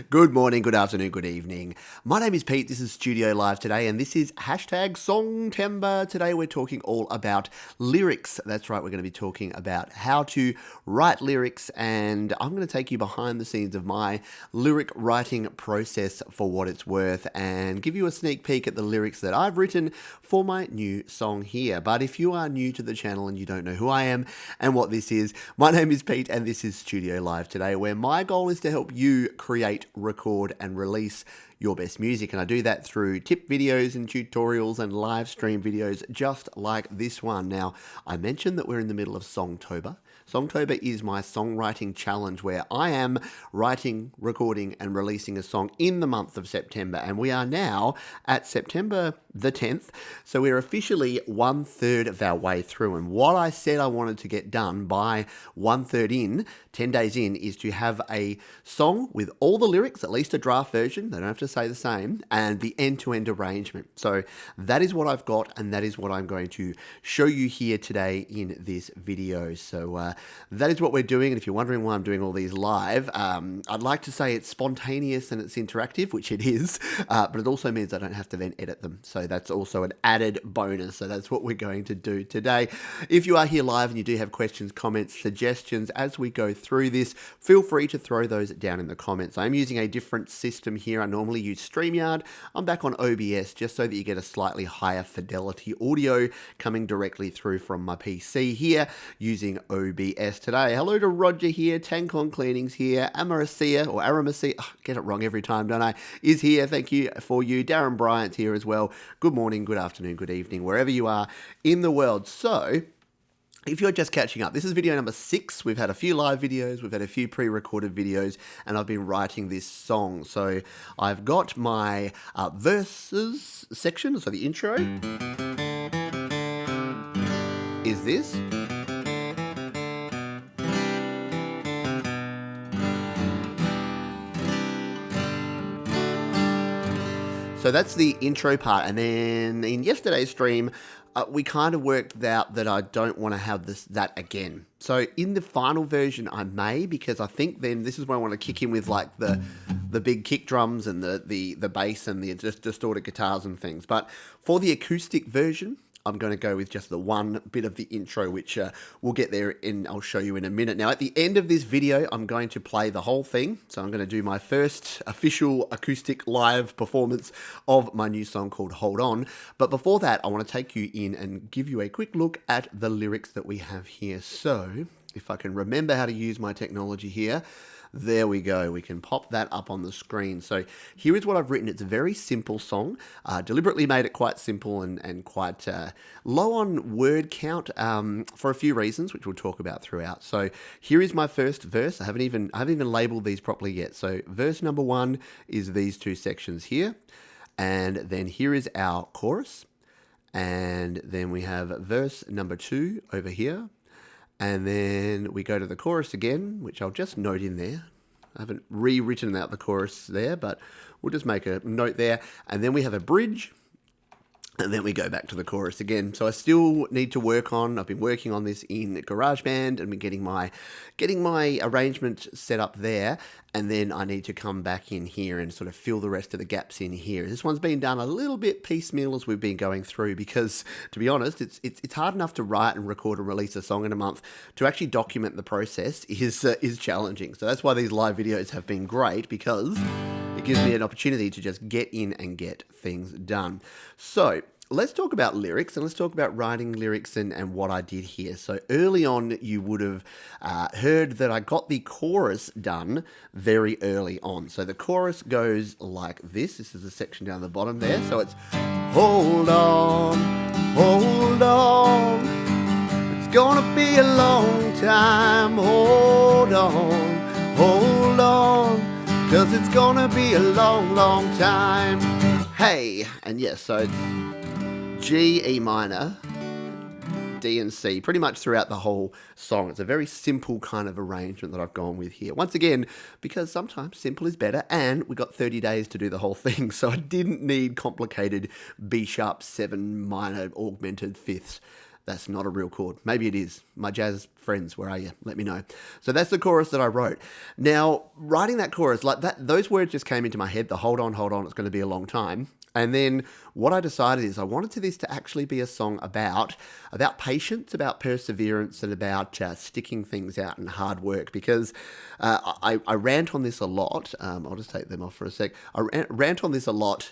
Good morning, good afternoon, good evening. My name is Pete, this is Studio Live today, and this is hashtag Songtember. Today we're talking all about lyrics. That's right, we're going to be talking about how to write lyrics, and I'm going to take you behind the scenes of my lyric writing process for what it's worth, and give you a sneak peek at the lyrics that I've written for my new song here. But if you are new to the channel and you don't know who I am and what this is, my name is Pete, and this is Studio Live today, where my goal is to help you create, record and release your best music, and I do that through tip videos and tutorials and live stream videos just like this one. Now, I mentioned that we're in the middle of Songtober. Songtober is my songwriting challenge where I am writing, recording and releasing a song in the month of September, and we are now at September the 10th, so we're officially 1/3 of our way through. And what I said I wanted to get done by 1/3 in, 10 days in, is to have a song with all the lyrics, at least a draft version, they don't have to say the same, and the end-to-end arrangement. So that is what I've got, and that is what I'm going to show you here today in this video. So that is what we're doing, and if you're wondering why I'm doing all these live, I'd like to say it's spontaneous and it's interactive, which it is, but it also means I don't have to then edit them. So that's also an added bonus. So that's what we're going to do today. If you are here live and you do have questions, comments, suggestions as we go through this, feel free to throw those down in the comments. I'm using a different system here. I normally use StreamYard. I'm back on OBS just so that you get a slightly higher fidelity audio coming directly through from my PC here using OBS today. Hello to Roger here, Tankon Cleanings here, Amaracia, or Aramacia, get it wrong every time, don't I, is here. Thank you for you. Darren Bryant's here as well. Good morning, good afternoon, good evening, wherever you are in the world. So, if you're just catching up, this is video number 6. We've had a few live videos, we've had a few pre-recorded videos, and I've been writing this song. So I've got my verses section, so the intro is this. So that's the intro part, and then in yesterday's stream, we kind of worked out that I don't want to have that again. So in the final version, I may, because I think then this is where I want to kick in with like the big kick drums and the bass and the just distorted guitars and things. But for the acoustic version, I'm going to go with just the one bit of the intro, which we'll get there and I'll show you in a minute. Now, at the end of this video, I'm going to play the whole thing. So I'm going to do my first official acoustic live performance of my new song called Hold On. But before that, I want to take you in and give you a quick look at the lyrics that we have here. So if I can remember how to use my technology here, there we go. We can pop that up on the screen. So here is what I've written. It's a very simple song. Deliberately made it quite simple and quite low on word count for a few reasons, which we'll talk about throughout. So here is my first verse. I haven't even labeled these properly yet. So verse number 1 is these two sections here. And then here is our chorus. And then we have verse number 2 over here. And then we go to the chorus again, which I'll just note in there. I haven't rewritten out the chorus there, but we'll just make a note there. And then we have a bridge, and then we go back to the chorus again. So I still need to work on, I've been working on this in GarageBand and been getting my arrangement set up there. And then I need to come back in here and sort of fill the rest of the gaps in here. This one's been done a little bit piecemeal as we've been going through because, to be honest, it's hard enough to write and record and release a song in a month. To actually document the process is challenging. So that's why these live videos have been great, because it gives me an opportunity to just get in and get things done. So let's talk about lyrics, and let's talk about writing lyrics and what I did here. So early on, you would have heard that I got the chorus done very early on. So the chorus goes like this. This is the section down the bottom there. So it's hold on, hold on. It's gonna be a long time. Hold on, hold on. 'Cause it's gonna be a long, long time. Hey, and yes, so it's G, E minor, D and C, pretty much throughout the whole song. It's a very simple kind of arrangement that I've gone with here. Once again, because sometimes simple is better, and we got 30 days to do the whole thing, so I didn't need complicated B sharp 7 minor augmented fifths. That's not a real chord. Maybe it is. My jazz friends, where are you? Let me know. So that's the chorus that I wrote. Now, writing that chorus, like that, those words just came into my head, the hold on, it's going to be a long time. And then what I decided is I wanted this to actually be a song about patience, about perseverance, and about sticking things out and hard work. Because I rant on this a lot. I'll just take them off for a sec. I rant on this a lot,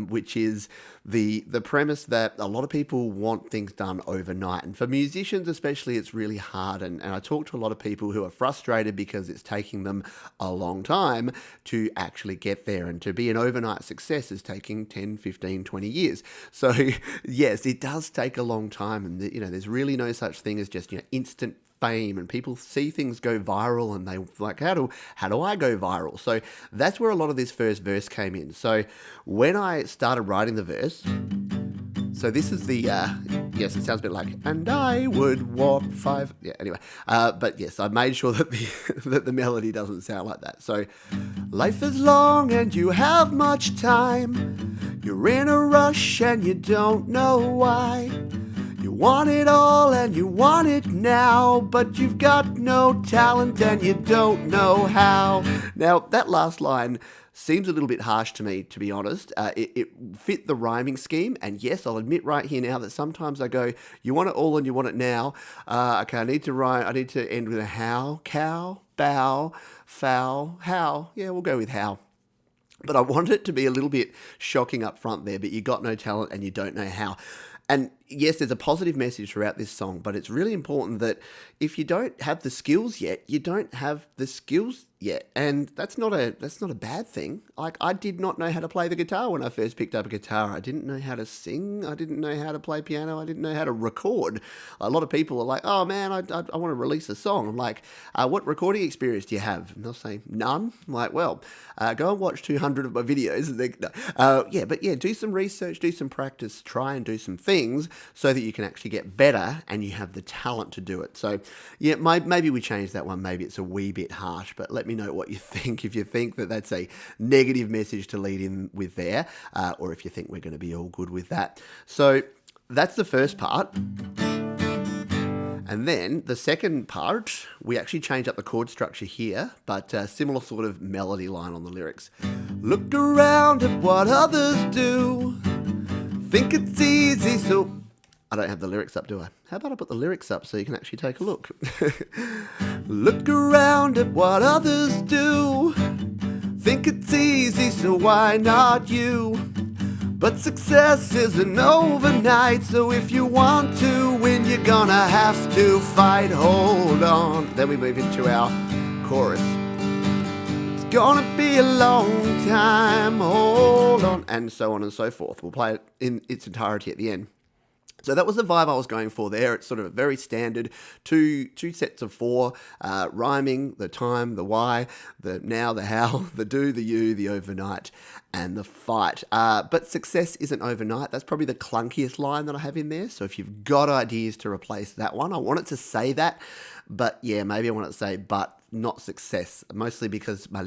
which is the premise that a lot of people want things done overnight. And for musicians especially, it's really hard. And I talk to a lot of people who are frustrated because it's taking them a long time to actually get there. And to be an overnight success is taking 10, 15, 20 years. So yes, it does take a long time. And there's really no such thing as just instant fame, and people see things go viral and they like, how do I go viral? So that's where a lot of this first verse came in. So when I started writing the verse, so this is the, yes, it sounds a bit like, and I would walk 5, yeah, anyway. But yes, I made sure that that the melody doesn't sound like that. So, life is long and you have much time. You're in a rush and you don't know why. You want it all and you want it now, but you've got no talent and you don't know how. Now, that last line seems a little bit harsh to me, to be honest. It fit the rhyming scheme, and yes, I'll admit right here now that sometimes I go, you want it all and you want it now. Okay, I need to rhyme. I need to end with a how, cow, bow, foul, how. Yeah, we'll go with how. But I want it to be a little bit shocking up front there, but you got no talent and you don't know how. And yes, there's a positive message throughout this song, but it's really important that if you don't have the skills yet, you don't have the skills yet. And that's not a bad thing. Like, I did not know how to play the guitar when I first picked up a guitar. I didn't know how to sing. I didn't know how to play piano. I didn't know how to record. A lot of people are like, oh man, I want to release a song. I'm like, what recording experience do you have? And they'll say, none. I'm like, well, go and watch 200 of my videos. And do some research, do some practice, try and do some things so that you can actually get better and you have the talent to do it. So yeah, maybe we change that one. Maybe it's a wee bit harsh, but let me know what you think. If you think that that's a negative message to lead in with there, or if you think we're going to be all good with that. So that's the first part. And then the second part, we actually change up the chord structure here, but similar sort of melody line on the lyrics. Look around at what others do. Think it's easy, so... I don't have the lyrics up, do I? How about I put the lyrics up so you can actually take a look? Look around at what others do. Think it's easy, so why not you? But success isn't overnight, so if you want to win, you're gonna have to fight. Hold on. Then we move into our chorus. It's gonna be a long time, hold on, and so on and so forth. We'll play it in its entirety at the end. So that was the vibe I was going for there. It's sort of a very standard two sets of 4, rhyming, the time, the why, the now, the how, the do, the you, the overnight, and the fight. But success isn't overnight. That's probably the clunkiest line that I have in there. So if you've got ideas to replace that one, I want it to say that. But yeah, maybe I want it to say, but not success, mostly because my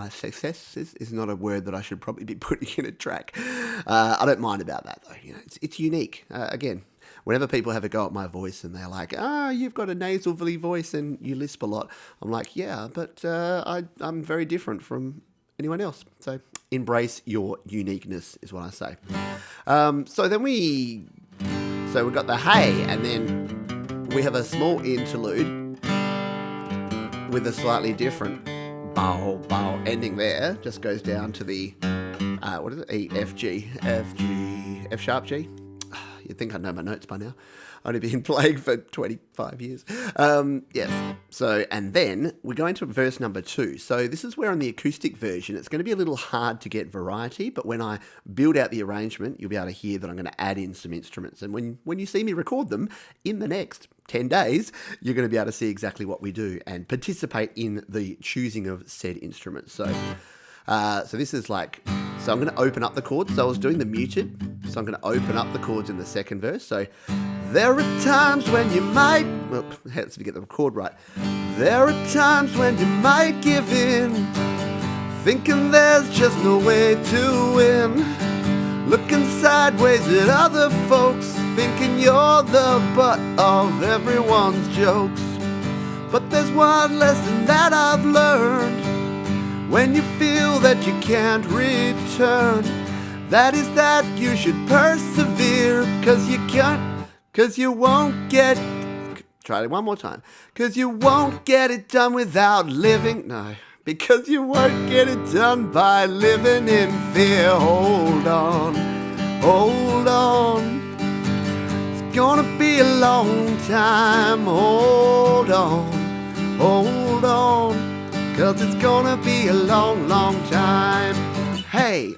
success is not a word that I should probably be putting in a track. I don't mind about that though. It's unique. Again, whenever people have a go at my voice and they're like, you've got a nasally voice and you lisp a lot. I'm like, yeah, but I'm very different from anyone else. So embrace your uniqueness is what I say. So we've got the hey, and then we have a small interlude with a slightly different bow ending there. Just goes down to the what is it? E, F, G, F sharp G. You'd think I know my notes by now. Only been playing for 25 years. Yes. So, and then we're going to verse number 2. So this is where on the acoustic version, it's going to be a little hard to get variety, but when I build out the arrangement, you'll be able to hear that I'm going to add in some instruments. And when you see me record them in the next 10 days, you're going to be able to see exactly what we do and participate in the choosing of said instruments. So this is like, so I'm going to open up the chords. So I was doing the muted, so I'm going to open up the chords in the second verse. So there are times when you might, well, let's get the chord right. There are times when you might give in, thinking there's just no way to win, looking sideways at other folks, thinking you're the butt of everyone's jokes. But there's one lesson that I've learned. When you feel that you can't return, that is that you should persevere, cause you can't, cause you won't get, try it one more time, cause you won't get it done without living, no, because you won't get it done by living in fear. Hold on, hold on, it's gonna be a long time. Hold on, hold on, cause it's gonna be a long, long time. Hey,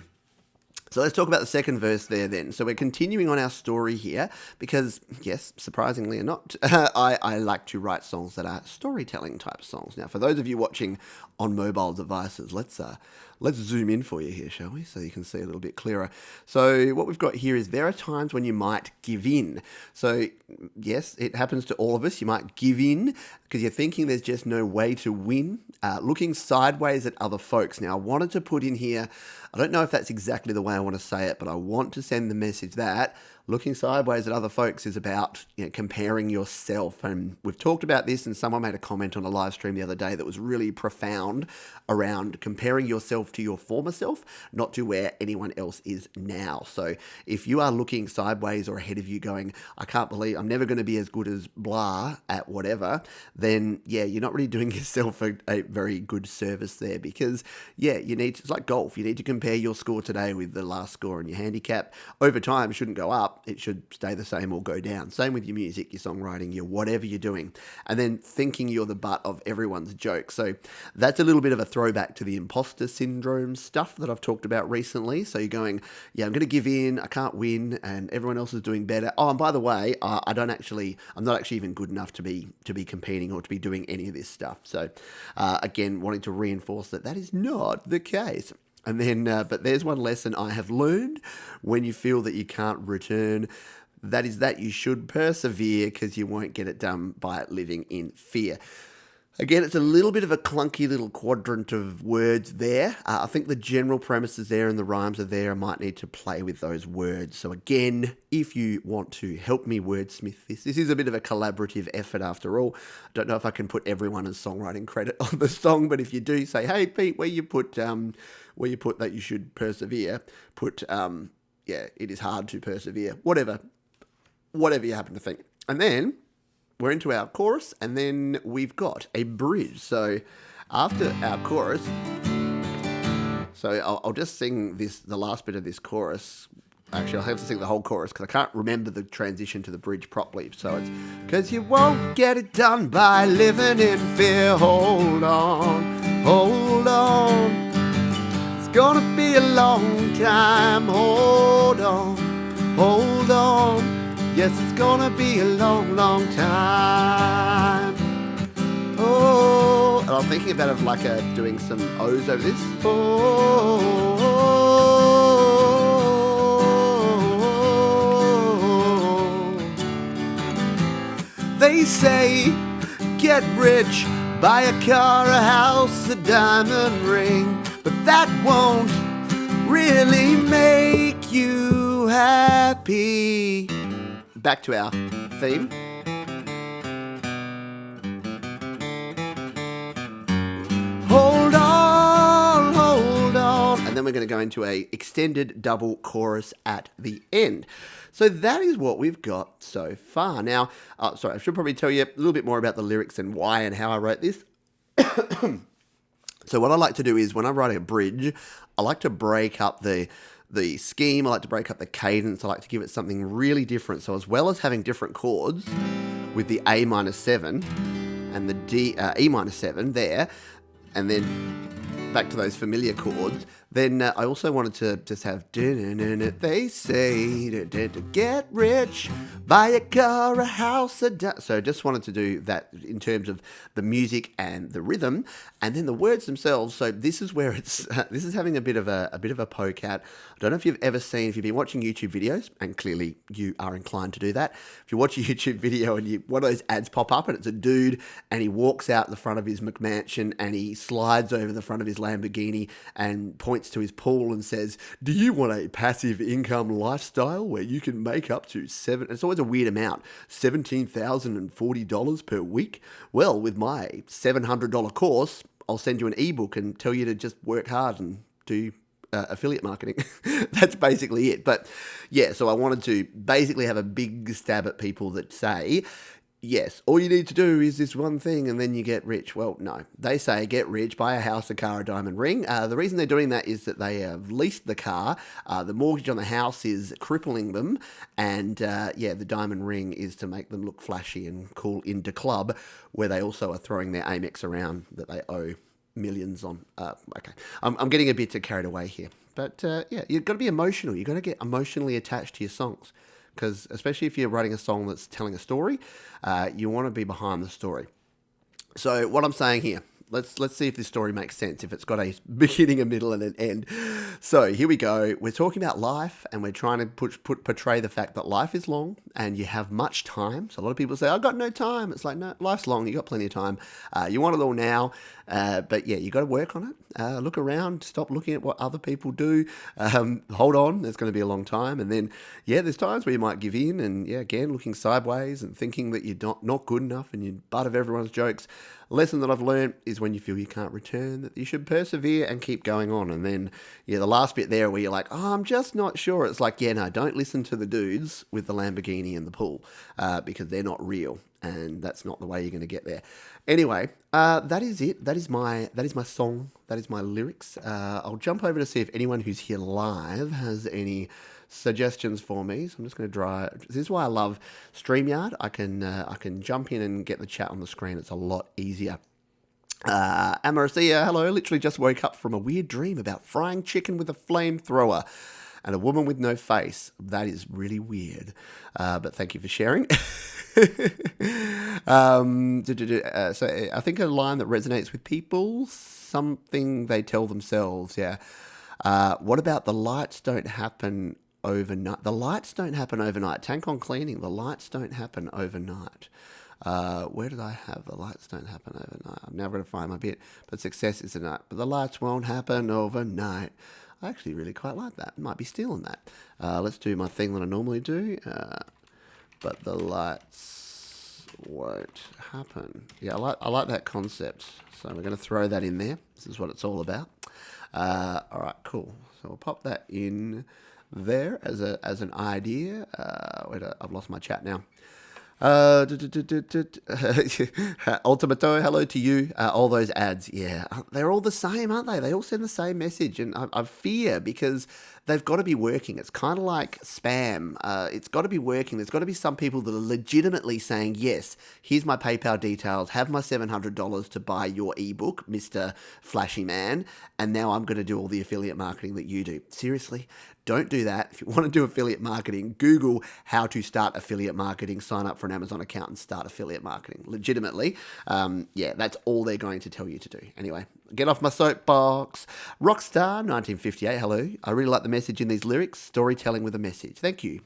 so let's talk about the second verse there then. So we're continuing on our story here because, yes, surprisingly or not, I like to write songs that are storytelling type songs. Now, for those of you watching on mobile devices, let's zoom in for you here, shall we? So you can see a little bit clearer. So what we've got here is there are times when you might give in. So yes, it happens to all of us. You might give in because you're thinking there's just no way to win. Looking sideways at other folks. Now, I wanted to put in here, I don't know if that's exactly the way I want to say it, but I want to send the message that looking sideways at other folks is about, comparing yourself. And we've talked about this, and someone made a comment on a live stream the other day that was really profound around comparing yourself to your former self, not to where anyone else is now. So if you are looking sideways or ahead of you going, I can't believe I'm never going to be as good as blah at whatever, then yeah, you're not really doing yourself a very good service there, because yeah, it's like golf. You need to compare your score today with the last score, and your handicap over time shouldn't go up. It should stay the same or go down. Same with your music, your songwriting, your whatever you're doing. And then thinking you're the butt of everyone's joke. So that's a little bit of a throwback to the imposter syndrome stuff that I've talked about recently. So you're going, yeah, I'm going to give in, I can't win, and everyone else is doing better. Oh, and by the way, I'm not actually even good enough to be competing or to be doing any of this stuff. So again, wanting to reinforce that is not the case. And then, but there's one lesson I have learned: when you feel that you can't return, that is that you should persevere, because you won't get it done by living in fear. Again, it's a little bit of a clunky little quadrant of words there. I think the general premise is there and the rhymes are there. I might need to play with those words. So again, if you want to help me wordsmith this is a bit of a collaborative effort after all. I don't know if I can put everyone as songwriting credit on the song, but if you do, say, hey, Pete, where you put that you should persevere, put, it is hard to persevere, whatever you happen to think. And then we're into our chorus, and then we've got a bridge. So after our chorus, so I'll just sing the last bit of this chorus. Actually, I'll have to sing the whole chorus because I can't remember the transition to the bridge properly. So it's, because you won't get it done by living in fear. Hold on, hold on. It's gonna be a long time. Hold on, hold on. Yes, it's gonna be a long, long time. Oh, and I'm thinking about it like doing some O's over this. Oh, they say, get rich, buy a car, a house, a diamond ring, but that won't really make you happy. Back to our theme. Hold on, hold on. And then we're going to go into a extended double chorus at the end. So that is what we've got so far. Now, I should probably tell you a little bit more about the lyrics and why and how I wrote this. So what I like to do is when I write a bridge, I like to break up the scheme, I like to break up the cadence, I like to give it something really different. So as well as having different chords with the A minor 7 and the E minor 7 there, and then back to those familiar chords, then I also wanted to just have they say to get rich, buy a car, a house, so I just wanted to do that in terms of the music and the rhythm, and then the words themselves. So this is where this is having a bit of a poke at. I don't know if you've ever seen, if you've been watching YouTube videos, and clearly you are inclined to do that. If you watch a YouTube video and one of those ads pop up and it's a dude and he walks out the front of his McMansion and he slides over the front of his Lamborghini and points points to his pool and says, "Do you want a passive income lifestyle where you can make up to it's always a weird amount, $17,040 per week? Well, with my $700 course, I'll send you an ebook and tell you to just work hard and do affiliate marketing." That's basically it. But yeah, so I wanted to basically have a big stab at people that say, yes, all you need to do is this one thing and then you get rich. Well, no. They say get rich, buy a house, a car, a diamond ring. The reason they're doing that is that they have leased the car. The mortgage on the house is crippling them. And the diamond ring is to make them look flashy and cool into club, where they also are throwing their Amex around that they owe millions on. Okay, I'm getting a bit carried away here. But you've got to be emotional. You've got to get emotionally attached to your songs. Because especially if you're writing a song that's telling a story, you want to be behind the story. So what I'm saying here, let's see if this story makes sense, if it's got a beginning, a middle, and an end. So here we go. We're talking about life, and we're trying to portray the fact that life is long and you have much time. So a lot of people say, "I've got no time." It's like, no, life's long. You've got plenty of time. You want it all now. But yeah, you got to work on it. Look around. Stop looking at what other people do. Hold on. There's going to be a long time. And then, there's times where you might give in and, again, looking sideways and thinking that you're not good enough and you're butt of everyone's jokes. Lesson that I've learned is when you feel you can't return, that you should persevere and keep going on. And then, the last bit there where you're like, "Oh, I'm just not sure." It's like, no, don't listen to the dudes with the Lamborghini in the pool because they're not real. And that's not the way you're going to get there. Anyway, that is it. That is my song. That is my lyrics. I'll jump over to see if anyone who's here live has any suggestions for me. So I'm just going to this is why I love StreamYard. I can jump in and get the chat on the screen. It's a lot easier. Amaracia, hello. Literally just woke up from a weird dream about frying chicken with a flamethrower and a woman with no face. That is really weird. But thank you for sharing. So I think a line that resonates with people, something they tell themselves. Yeah. What about the lights don't happen overnight? The lights don't happen overnight. Tank on cleaning. The lights don't happen overnight. Where did I have the lights don't happen overnight? I'm never going to find my bit. But success is a night. But the lights won't happen overnight. I actually really quite like that. Might be stealing that. Let's do my thing that I normally do. But the lights won't happen. Yeah, I like that concept. So we're going to throw that in there. This is what it's all about. All right, cool. So we'll pop that in there as an idea. I've lost my chat now. Ultimato, hello to you. All those ads, they're all the same, aren't they? They all send the same message, and I fear because they've got to be working. It's kind of like spam. It's got to be working. There's got to be some people that are legitimately saying, yes, here's my PayPal details, have my $700 to buy your ebook, Mr. Flashy Man, and now I'm going to do all the affiliate marketing that you do. Seriously? Don't do that. If you want to do affiliate marketing, Google how to start affiliate marketing, sign up for an Amazon account and start affiliate marketing. Legitimately, that's all they're going to tell you to do. Anyway, get off my soapbox. Rockstar 1958, hello. I really like the message in these lyrics. Storytelling with a message. Thank you.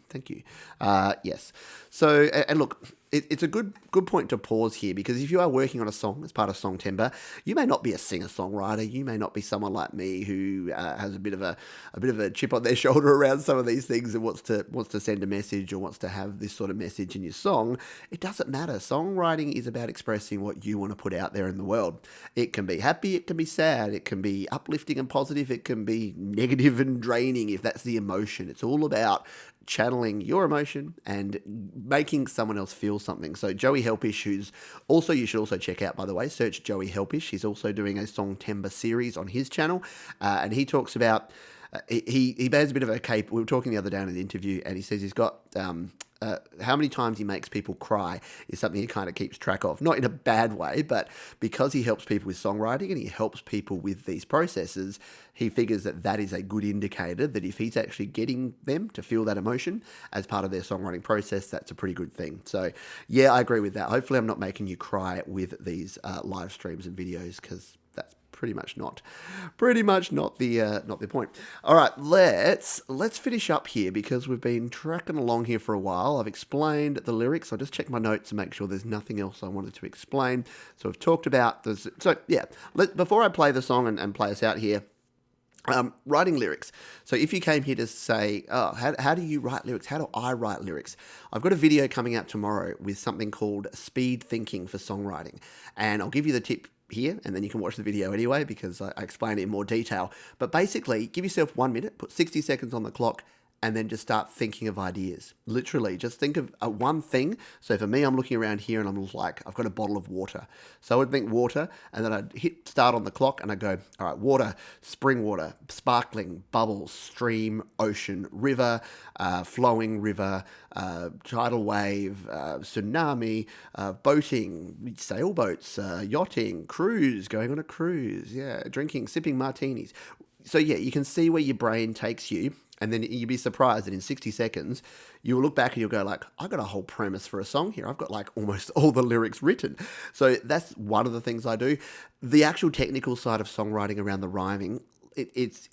Yes. So, and look, it's a good point to pause here, because if you are working on a song as part of Songtember, you may not be a singer-songwriter. You may not be someone like me who has a bit of a chip on their shoulder around some of these things and wants to send a message or wants to have this sort of message in your song. It doesn't matter. Songwriting is about expressing what you want to put out there in the world. It can be happy, it can be sad, it can be uplifting and positive, it can be negative and draining if that's the emotion. It's all about channeling your emotion and making someone else feel something. So Joey Helpish, who's also, you should also check out, by the way, search Joey Helpish. He's also doing a Songtember series on his channel, and he talks about, he bears a bit of a cape. We were talking the other day in an interview, and he says he's got how many times he makes people cry is something he kind of keeps track of. Not in a bad way, but because he helps people with songwriting and he helps people with these processes, he figures that is a good indicator that if he's actually getting them to feel that emotion as part of their songwriting process, that's a pretty good thing. So yeah, I agree with that. Hopefully I'm not making you cry with these live streams and videos, because that's pretty much not the point. All right, let's finish up here, because we've been tracking along here for a while. I've explained the lyrics. I'll just check my notes to make sure there's nothing else I wanted to explain. So we've talked about this. So yeah, before I play the song and play us out here, Writing lyrics. So if you came here to say, oh, how do you write lyrics? How do I write lyrics? I've got a video coming out tomorrow with something called speed thinking for songwriting. And I'll give you the tip here, and then you can watch the video anyway, because I explain it in more detail. But basically, give yourself 1 minute, put 60 seconds on the clock, and then just start thinking of ideas. Literally, just think of one thing. So for me, I'm looking around here and I'm like, I've got a bottle of water. So I would think water, and then I'd hit start on the clock and I go, all right, water, spring water, sparkling, bubbles, stream, ocean, river, flowing river, tidal wave, tsunami, boating, sailboats, yachting, cruise, going on a cruise, yeah, drinking, sipping martinis. So yeah, you can see where your brain takes you. And then you'd be surprised that in 60 seconds, you will look back and you'll go like, I got a whole premise for a song here. I've got like almost all the lyrics written. So that's one of the things I do. The actual technical side of songwriting around the rhyming, it's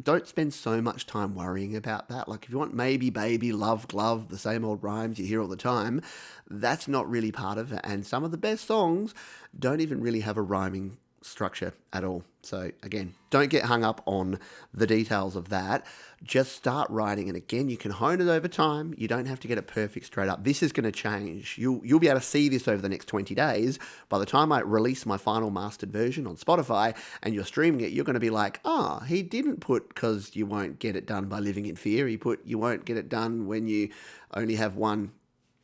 don't spend so much time worrying about that. Like if you want maybe, baby, love, glove, the same old rhymes you hear all the time, that's not really part of it. And some of the best songs don't even really have a rhyming structure at all. So again, don't get hung up on the details of that. Just start writing, and again, you can hone it over time. You don't have to get it perfect straight up. This is going to change. You'll be able to see this over the next 20 days. By the time I release my final mastered version on Spotify and you're streaming it, you're going to be like, he didn't put because you won't get it done by living in fear. He put you won't get it done when you only have one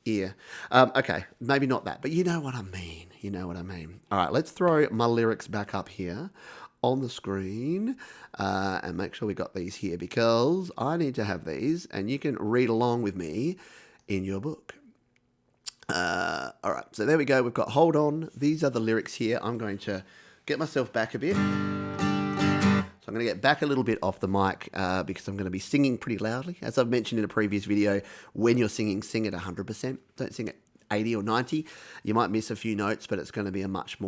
ear. Okay, maybe not that, but you know what I mean. You know what I mean. All right, let's throw my lyrics back up here on the screen and make sure we got these here, because I need to have these and you can read along with me in your book. All right, so there we go. We've got Hold On. These are the lyrics here. I'm going to get myself back a bit. So I'm going to get back a little bit off the mic because I'm going to be singing pretty loudly. As I've mentioned in a previous video, when you're singing, sing at 100%. Don't sing at 80 or 90. You might miss a few notes, but it's going to be a much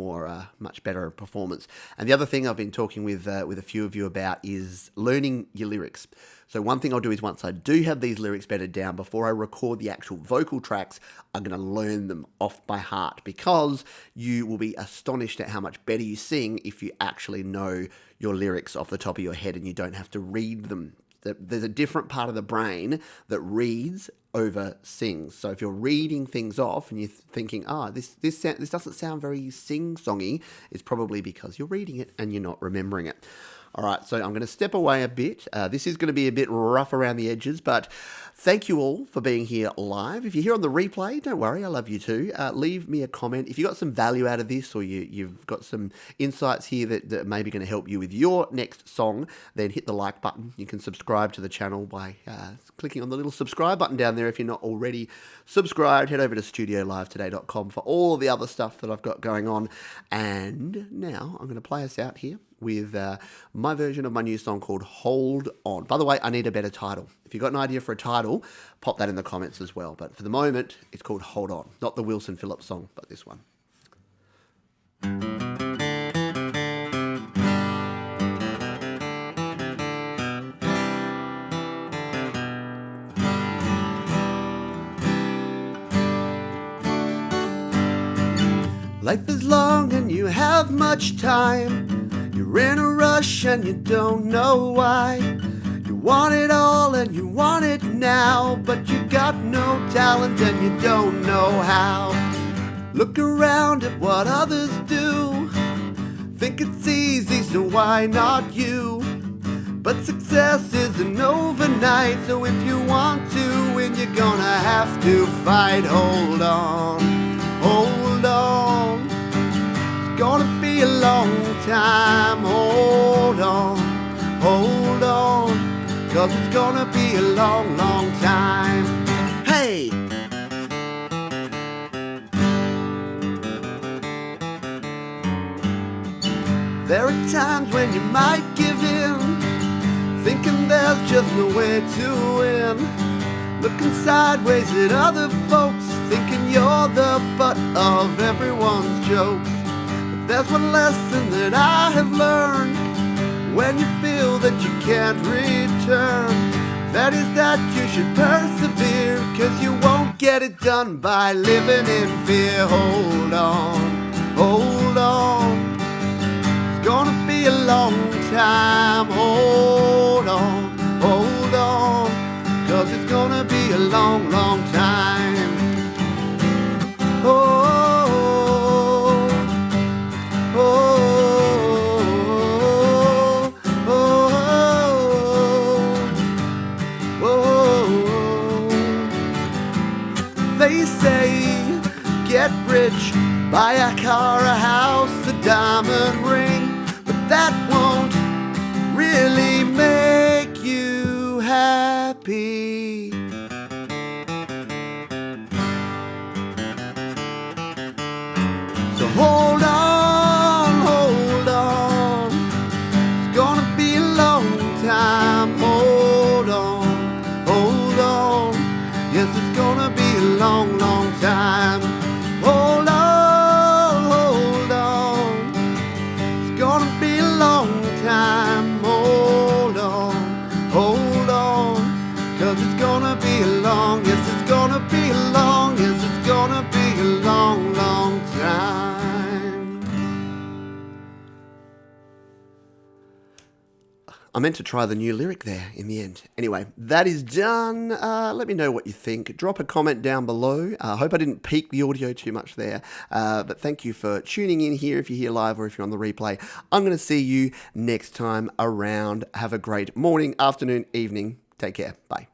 better performance. And the other thing I've been talking with a few of you about is learning your lyrics. So one thing I'll do is once I do have these lyrics bedded down, before I record the actual vocal tracks, I'm going to learn them off by heart, because you will be astonished at how much better you sing if you actually know your lyrics off the top of your head and you don't have to read them. There's a different part of the brain that reads over sings. So if you're reading things off and you're thinking, this doesn't sound very sing-songy, it's probably because you're reading it and you're not remembering it. All right, so I'm going to step away a bit. This is going to be a bit rough around the edges, but thank you all for being here live. If you're here on the replay, don't worry, I love you too. Leave me a comment. If you got some value out of this, or you've got some insights here that may be going to help you with your next song, then hit the like button. You can subscribe to the channel by clicking on the little subscribe button down there if you're not already subscribed. Head over to studiolivetoday.com for all the other stuff that I've got going on. And now I'm going to play us out here with my version of my new song called Hold On. By the way, I need a better title. If you've got an idea for a title, pop that in the comments as well. But for the moment, it's called Hold On. Not the Wilson Phillips song, but this one. Life is long and you have much time. You're in a rush and you don't know why. You want it all and you want it now, but you got no talent and you don't know how. Look around at what others do. Think it's easy, so why not you? But success isn't overnight, so if you want to win, you're gonna have to fight. Hold on, hold on. It's gonna be a long time. Hold on, 'cause it's gonna be a long, long time. Hey! There are times when you might give in, thinking there's just no way to win. Looking sideways at other folks, thinking you're the butt of everyone's jokes. But there's one lesson that I have learned: when you feel that you can't return, that is that you should persevere, 'cause you won't get it done by living in fear. Hold on, hold on. It's gonna be a long time. Hold on, 'cause it's gonna be a long, long time. Oh, oh, oh, oh, oh. They say get rich, buy a car, a house, a diamond ring, but that won't really make you happy. So hold on, it's gonna be a long time. Hold on, yes, it's gonna be a long, long time. Hold on, it's gonna be a long time. Hold on, 'cause it's gonna be a long, yes, it's gonna be a long, yes, it's gonna be a long, long time. I meant to try the new lyric there in the end. Anyway, that is done. Let me know what you think. Drop a comment down below. I hope I didn't peak the audio too much there. But thank you for tuning in here if you're here live or if you're on the replay. I'm going to see you next time around. Have a great morning, afternoon, evening. Take care. Bye.